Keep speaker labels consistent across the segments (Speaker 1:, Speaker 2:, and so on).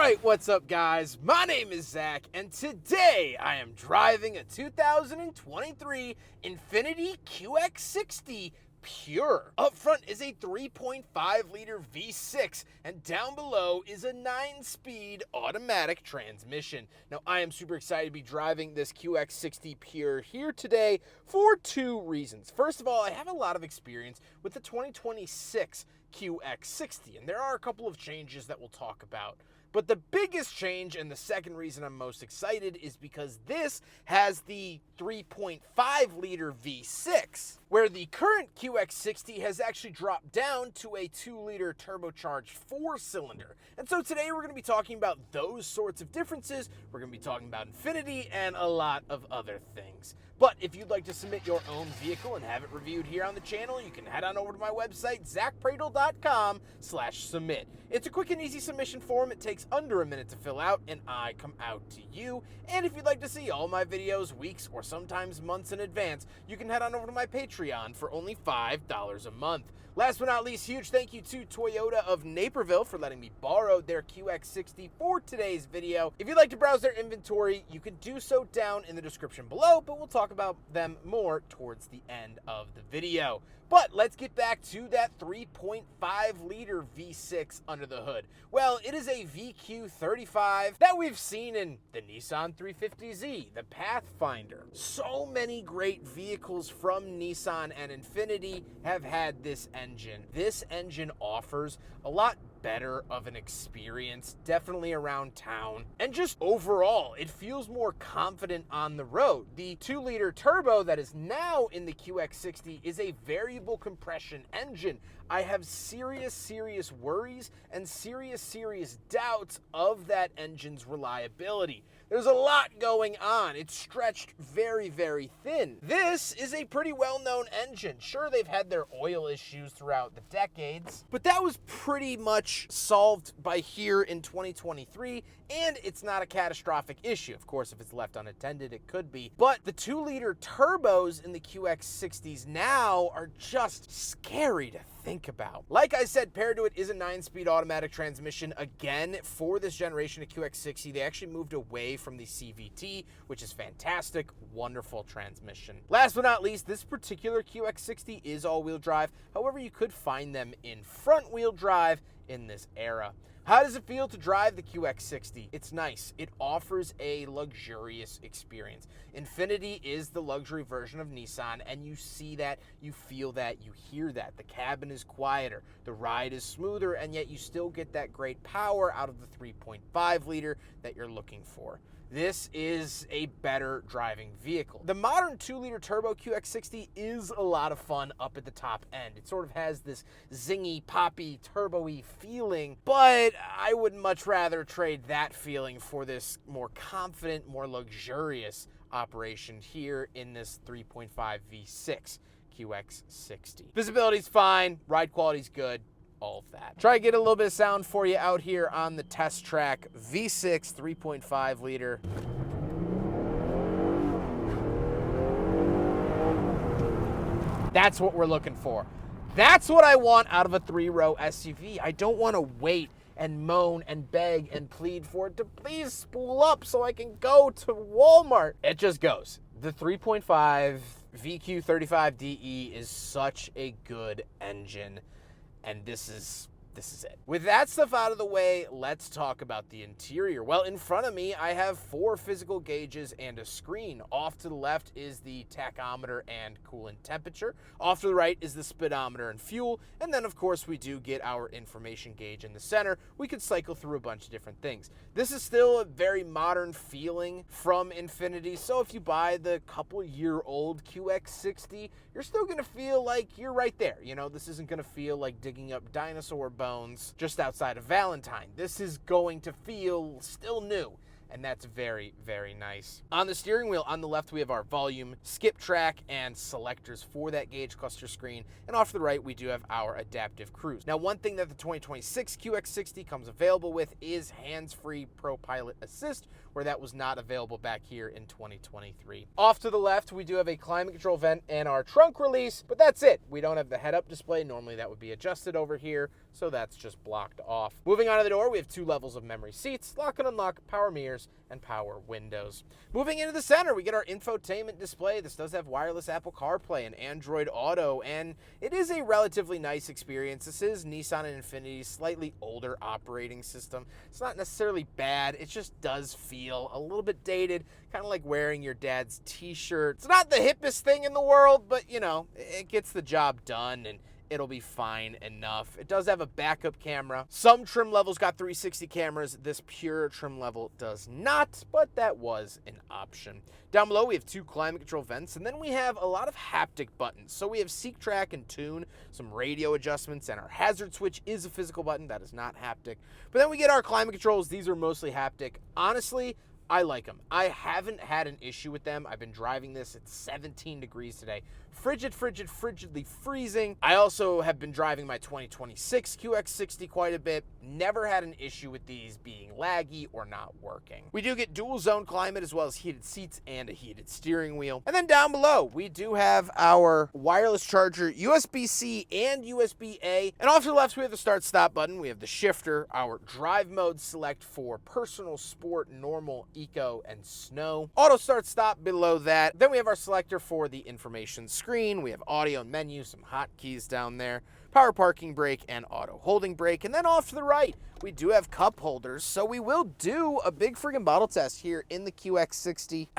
Speaker 1: Alright, what's up guys? My name is Zack, and today I am driving a 2023 Infiniti QX60 Pure. Up front is a 3.5-liter V6, and down below is a 9-speed automatic transmission. Now, I am super excited to be driving this QX60 Pure here today for two reasons. First of all, I have a lot of experience with the 2026 QX60, and there are a couple of changes that we'll talk about. But the biggest change, and the second reason I'm most excited, is because this has the 3.5-liter V6, where the current QX60 has actually dropped down to a 2-liter turbocharged 4-cylinder. And so today we're going to be talking about those sorts of differences. We're going to be talking about Infiniti and a lot of other things. But if you'd like to submit your own vehicle and have it reviewed here on the channel, you can head on over to my website, zackpradel.com/submit. It's a quick and easy submission form. It takes under a minute to fill out, and I come out to you. And if you'd like to see all my videos weeks or sometimes months in advance, you can head on over to my Patreon for only $5 a month. Last but not least, huge thank you to Toyota of Naperville for letting me borrow their QX60 for today's video. If you'd like to browse their inventory, you can do so down in the description below, but we'll talk about them more towards the end of the video. But let's get back to that 3.5-liter V6 under the hood. Well, it is a VQ35 that we've seen in the Nissan 350Z, the Pathfinder. So many great vehicles from Nissan and Infiniti have had this engine. This engine offers a lot better of an experience, definitely around town, and just overall it feels more confident on the road. The 2-liter turbo that is now in the QX60 is a variable compression engine. I have serious worries and serious doubts of that engine's reliability. There's a lot going on. It's stretched very thin. This is a pretty well-known engine. Sure, they've had their oil issues throughout the decades, but that was pretty much solved by here in 2023, and it's not a catastrophic issue. Of course, if it's left unattended, it could be. But the 2-liter turbos in the QX60s now are just scary to think about. Like I said, paired to it is a 9-speed automatic transmission. Again, for this generation of QX60, they actually moved away from the CVT, which is fantastic, wonderful transmission. Last but not least, this particular QX60 is all-wheel drive. However, you could find them in front-wheel drive in this era. How does it feel to drive the QX60? It's nice. It offers a luxurious experience. Infiniti is the luxury version of Nissan, and you see that, you feel that, you hear that. The cabin is quieter, the ride is smoother, and yet you still get that great power out of the 3.5-liter that you're looking for. This is a better driving vehicle. The modern 2-liter turbo QX60 is a lot of fun up at the top end. It sort of has this zingy, poppy, turbo-y feeling, but I would much rather trade that feeling for this more confident, more luxurious operation here in this 3.5 V6 QX60. Visibility's fine, ride quality's good, all of that. Try to get a little bit of sound for you out here on the test track. V6 3.5-liter. That's what we're looking for. That's what I want out of a 3-row SUV. I don't want to wait and moan and beg and plead for it to please spool up so I can go to Walmart. It just goes. The 3.5 VQ35DE is such a good engine. And this is it. With that stuff out of the way, let's talk about the interior. Well, in front of me, I have 4 physical gauges and a screen. Off to the left is the tachometer and coolant temperature. Off to the right is the speedometer and fuel. And then, of course, we do get our information gauge in the center. We could cycle through a bunch of different things. This is still a very modern feeling from Infiniti. So if you buy the couple-year-old QX60, you're still going to feel like you're right there. You know, this isn't going to feel like digging up dinosaur bones just outside of Valentine. This is going to feel still new, and that's very nice. On the steering wheel, on the left, we have our volume, skip track, and selectors for that gauge cluster screen. And off to the right, we do have our adaptive cruise. Now, one thing that the 2026 QX60 comes available with is hands-free Pro Pilot Assist, where that was not available back here in 2023. Off to the left, we do have a climate control vent and our trunk release, but that's it. We don't have the head-up display. Normally, that would be adjusted over here. so that's just blocked off. Moving on to the door, we have 2 levels of memory seats, lock and unlock, power mirrors, and power windows. Moving into the center, we get our infotainment display. This does have wireless Apple CarPlay and Android Auto, and it is a relatively nice experience. This is Nissan and Infiniti's slightly older operating system. It's not necessarily bad, it just does feel a little bit dated, kind of like wearing your dad's t-shirt. It's not the hippest thing in the world, but you know, it gets the job done, and it'll be fine enough. It does have a backup camera. Some trim levels got 360 cameras. This pure trim level does not, but that was an option. Down below, we have 2 climate control vents, and then we have a lot of haptic buttons. So we have seek, track, and tune, some radio adjustments, and our hazard switch is a physical button. That is not haptic. But then we get our climate controls. These are mostly haptic. Honestly, I like them. I haven't had an issue with them. I've been driving this at 17 degrees today. Frigidly freezing. I also have been driving my 2026 QX60 quite a bit. Never had an issue with these being laggy or not working. We do get dual zone climate as well as heated seats and a heated steering wheel. And then down below, we do have our wireless charger, USB-C and USB-A. And off to the left, we have the start stop button. We have the shifter, our drive mode select for personal, sport, normal, eco, and snow. Auto start stop below that. Then we have our selector for the information screen. We have audio and menu, some hotkeys down there, power parking brake, and auto holding brake. And then off to the right, we do have cup holders, so we will do a big friggin' bottle test here in the QX60.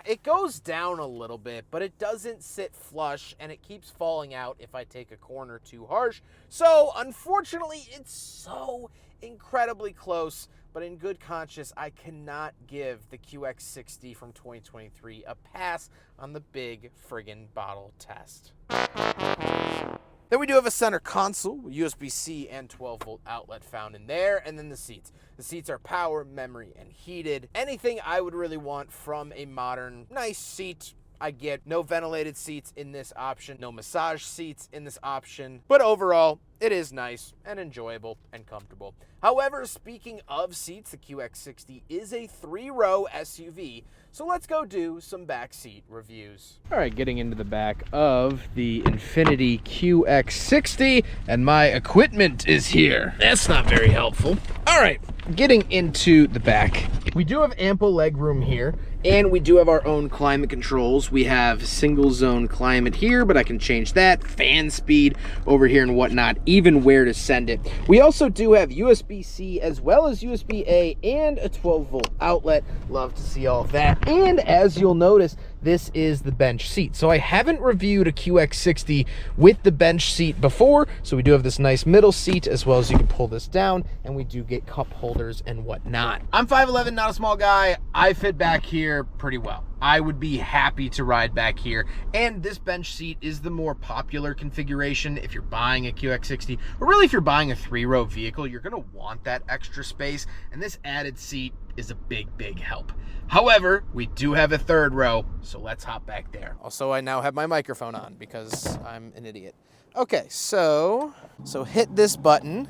Speaker 1: It goes down a little bit, but it doesn't sit flush, and it keeps falling out if I take a corner too harsh. So, unfortunately, it's so incredibly close, but in good conscience, I cannot give the QX60 from 2023 a pass on the big friggin' bottle test. Then we do have a center console, USB-C and 12-volt outlet found in there, and then the seats. The seats are power, memory, and heated. Anything I would really want from a modern, nice seat. I get no ventilated seats in this option, no massage seats in this option, but overall, it is nice and enjoyable and comfortable. However, speaking of seats, the QX60 is a 3-row SUV, so let's go do some backseat reviews. All right, getting into the back of the Infiniti QX60, and my equipment is here. That's not very helpful. All right, getting into the back. We do have ample leg room here, and we do have our own climate controls. We have single zone climate here, but I can change that, fan speed over here and whatnot, even where to send it. We also do have USB-C as well as USB-A and a 12-volt outlet. Love to see all of that. And as you'll notice, this is the bench seat. So I haven't reviewed a QX60 with the bench seat before, so we do have this nice middle seat, as well as you can pull this down, and we do get cup holders and whatnot. I'm 5'11", not a small guy. I fit back here pretty well. I would be happy to ride back here, and this bench seat is the more popular configuration if you're buying a QX60, or really if you're buying a 3-row vehicle, you're gonna want that extra space, and this added seat is a big help. However, we do have a 3rd row, so let's hop back there. Also, I now have my microphone on because I'm an idiot. Okay, so hit this button,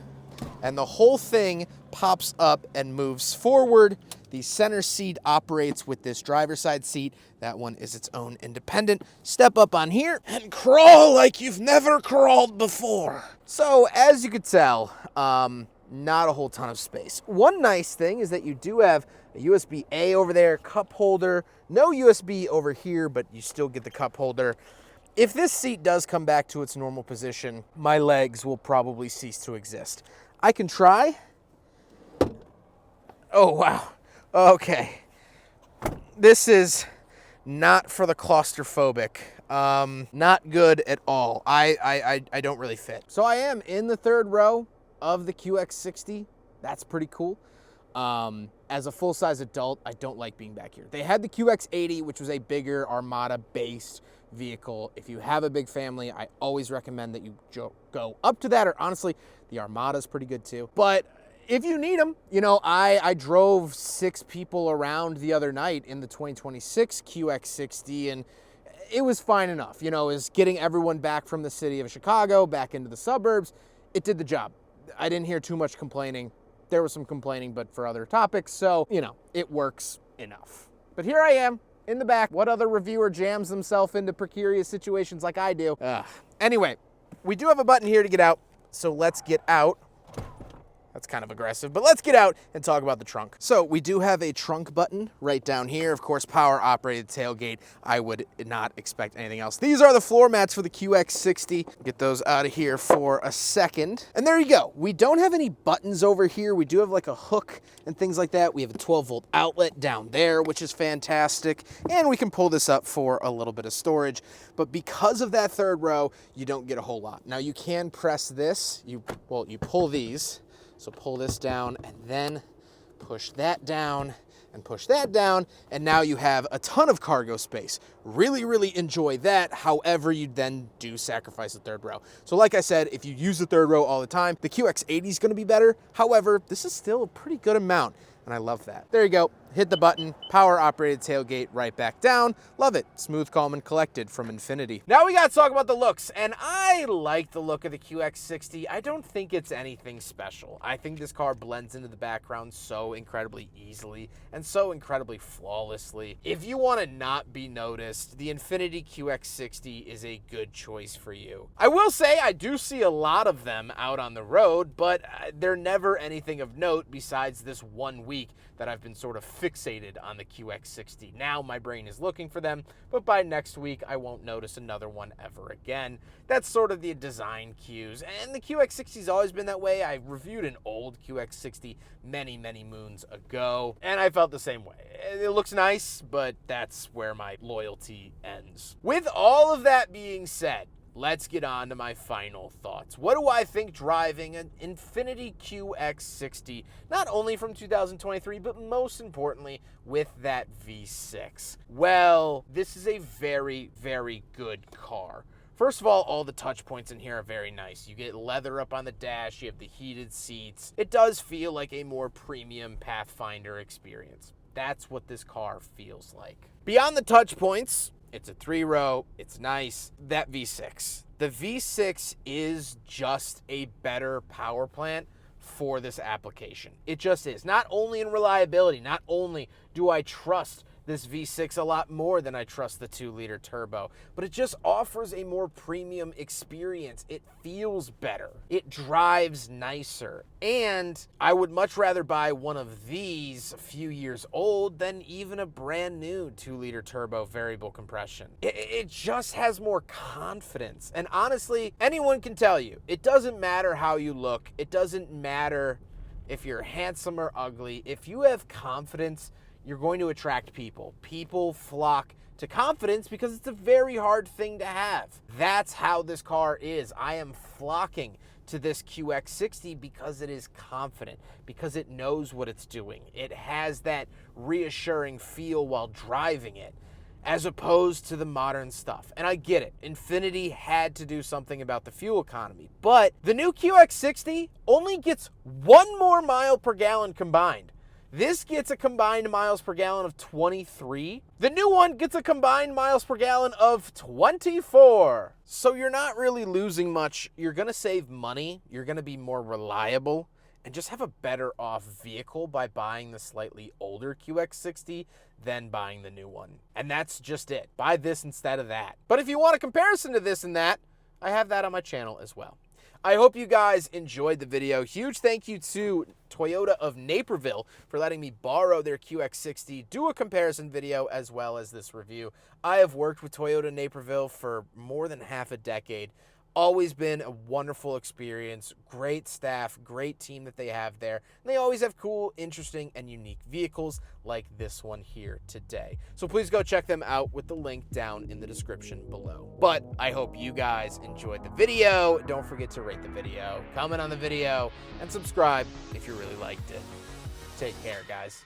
Speaker 1: and the whole thing pops up and moves forward. The center seat operates with this driver's side seat. That one is its own independent. Step up on here and crawl like you've never crawled before. So, as you could tell, not a whole ton of space. One nice thing is that you do have a USB-A over there, cup holder, no USB over here, but you still get the cup holder. If this seat does come back to its normal position, my legs will probably cease to exist. I can try. Oh, wow. Okay. This is not for the claustrophobic. Not good at all. I don't really fit. So I am in the 3rd row of the QX60. That's pretty cool. As a full-size adult, I don't like being back here. They had the QX80, which was a bigger Armada-based vehicle. If you have a big family, I always recommend that you go up to that, or honestly, the Armada's pretty good too. But if you need them, you know, I drove 6 people around the other night in the 2026 QX60, and it was fine enough. You know, it was getting everyone back from the city of Chicago, back into the suburbs. It did the job. I didn't hear too much complaining. There was some complaining, but for other topics, so, you know, it works enough. But here I am, in the back. What other reviewer jams themselves into precarious situations like I do? Anyway, we do have a button here to get out, so let's get out. That's kind of aggressive, but let's get out and talk about the trunk. So we do have a trunk button right down here. Of course, power operated tailgate. I would not expect anything else. These are the floor mats for the QX60. Get those out of here for a second. And there you go. We don't have any buttons over here. We do have like a hook and things like that. We have a 12-volt outlet down there, which is fantastic. And we can pull this up for a little bit of storage. But because of that third row, you don't get a whole lot. Now you can press this. You pull these. So pull this down and then push that down and push that down, and now you have a ton of cargo space. Really, really enjoy that. However, you then do sacrifice the third row. So like I said, if you use the third row all the time, the QX80 is gonna be better. However, this is still a pretty good amount, and I love that. There you go. Hit the button, power operated tailgate right back down. Love it. Smooth, calm, and collected from Infiniti. Now we gotta talk about the looks, and I like the look of the QX60. I don't think it's anything special. I think this car blends into the background so incredibly easily and so incredibly flawlessly. If you want to not be noticed, the Infiniti QX60 is a good choice for you. I will say I do see a lot of them out on the road, but they're never anything of note besides this 1 week that I've been sort of fixated on the QX60. Now my brain is looking for them, but by next week I won't notice another one ever again. That's sort of the design cues, and the QX60's always been that way. I reviewed an old QX60 many, many moons ago, and I felt the same way. It looks nice, but that's where my loyalty ends. With all of that being said, let's get on to my final thoughts. What do I think driving an Infiniti QX60, not only from 2023, but most importantly, with that V6? Well, this is a very, very good car. First of all the touch points in here are very nice. You get leather up on the dash, you have the heated seats. It does feel like a more premium Pathfinder experience. That's what this car feels like. Beyond the touch points, it's a 3-row, it's nice. That V6. The V6 is just a better power plant for this application. It just is. Not only in reliability, not only do I trust this V6 a lot more than I trust the 2-liter turbo, but it just offers a more premium experience. It feels better. It drives nicer. And I would much rather buy one of these a few years old than even a brand new 2-liter turbo variable compression. It just has more confidence. And honestly, anyone can tell you, it doesn't matter how you look. It doesn't matter if you're handsome or ugly. If you have confidence, you're going to attract people. People flock to confidence because it's a very hard thing to have. That's how this car is. I am flocking to this QX60 because it is confident, because it knows what it's doing. It has that reassuring feel while driving it, as opposed to the modern stuff. And I get it. Infiniti had to do something about the fuel economy, but the new QX60 only gets 1 more mile per gallon combined. This gets a combined miles per gallon of 23. The new one gets a combined miles per gallon of 24. So you're not really losing much. You're going to save money. You're going to be more reliable and just have a better off vehicle by buying the slightly older QX60 than buying the new one. And that's just it. Buy this instead of that. But if you want a comparison to this and that, I have that on my channel as well. I hope you guys enjoyed the video. Huge thank you to Toyota of Naperville for letting me borrow their QX60, do a comparison video as well as this review. I have worked with Toyota Naperville for more than half a decade. Always been a wonderful experience, great staff, great team that they have there. And they always have cool, interesting, and unique vehicles like this one here today. So please go check them out with the link down in the description below. But I hope you guys enjoyed the video. Don't forget to rate the video, comment on the video, and subscribe if you really liked it. Take care, guys.